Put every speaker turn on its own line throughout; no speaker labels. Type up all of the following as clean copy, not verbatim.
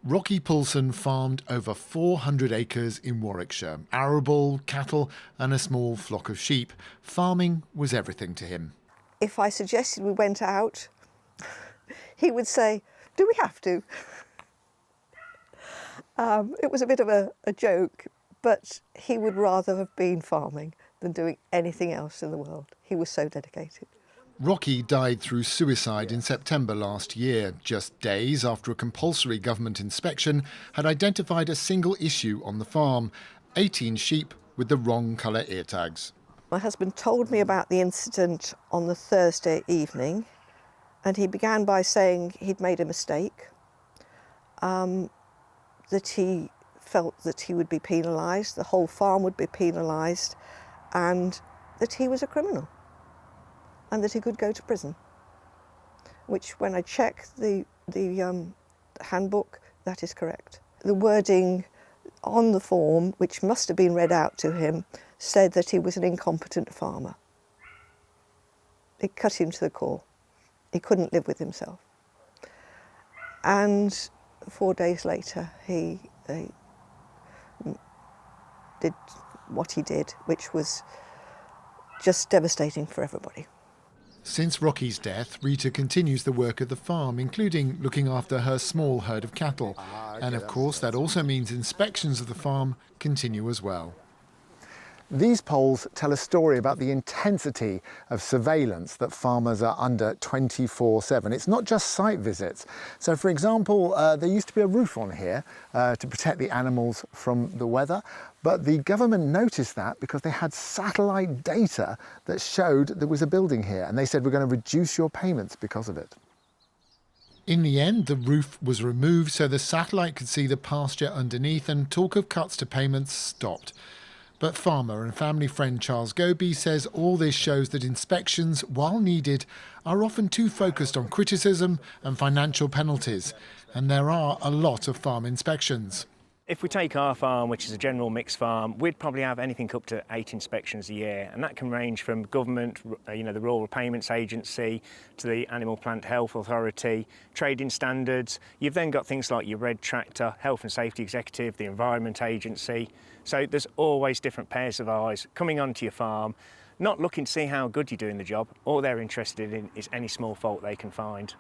Rocky Poulson farmed over 400 acres in Warwickshire, arable, cattle and a small flock of sheep. Farming was everything to him.
If I suggested we went out, he would say, "Do we have to?" It was a bit of a joke, but he would rather have been farming than doing anything else in the world. He was so dedicated.
Rocky died through suicide in September last year, just days after a compulsory government inspection had identified a single issue on the farm: 18 sheep with the wrong colour ear tags.
My husband told me about the incident on the Thursday evening, and he began by saying he'd made a mistake, that he felt that he would be penalised, the whole farm would be penalised, and that he was a criminal and that he could go to prison, which when I checked the handbook, that is correct. The wording on the form, which must have been read out to him, said that he was an incompetent farmer. It cut him to the core. He couldn't live with himself. And 4 days later, he did what he did, which was just devastating for everybody.
Since Rocky's death, Rita continues the work of the farm, including looking after her small herd of cattle. And of course, that also means inspections of the farm continue as well.
These polls tell a story about the intensity of surveillance that farmers are under 24/7. It's not just site visits. So, for example, there used to be a roof on here to protect the animals from the weather, but the government noticed that because they had satellite data that showed there was a building here, and they said, "We're going to reduce your payments because of it."
In the end, the roof was removed so the satellite could see the pasture underneath, and talk of cuts to payments stopped. But farmer and family friend Charles Goby says all this shows that inspections, while needed, are often too focused on criticism and financial penalties. And there are a lot of farm inspections.
If we take our farm, which is a general mixed farm, we'd probably have anything up to 8 inspections a year, and that can range from government, the Rural Payments Agency, to the Animal Plant Health Authority, trading standards. You've then got things like your Red Tractor, Health and Safety Executive, the Environment Agency. So there's always different pairs of eyes coming onto your farm, not looking to see how good you're doing the job. All they're interested in is any small fault they can find.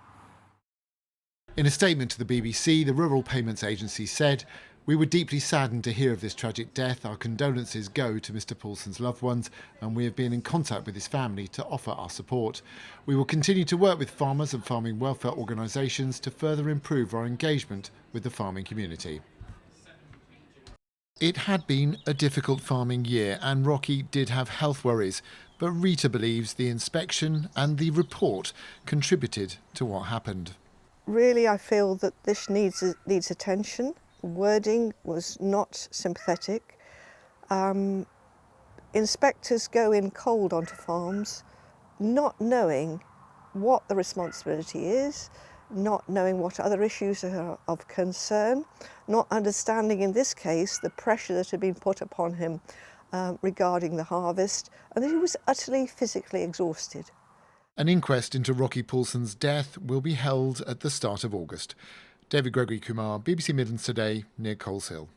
In a statement to the BBC, the Rural Payments Agency said, "We were deeply saddened to hear of this tragic death. Our condolences go to Mr Poulson's loved ones, and we have been in contact with his family to offer our support. We will continue to work with farmers and farming welfare organisations to further improve our engagement with the farming community." It had been a difficult farming year, and Rocky did have health worries, but Rita believes the inspection and the report contributed to what happened.
Really, I feel that this needs attention. Wording was not sympathetic. Inspectors go in cold onto farms, not knowing what the responsibility is, not knowing what other issues are of concern, not understanding in this case the pressure that had been put upon him regarding the harvest, and that he was utterly physically exhausted.
An inquest into Rocky Poulson's death will be held at the start of August. David Gregory-Kumar, BBC Midlands Today, near Coleshill.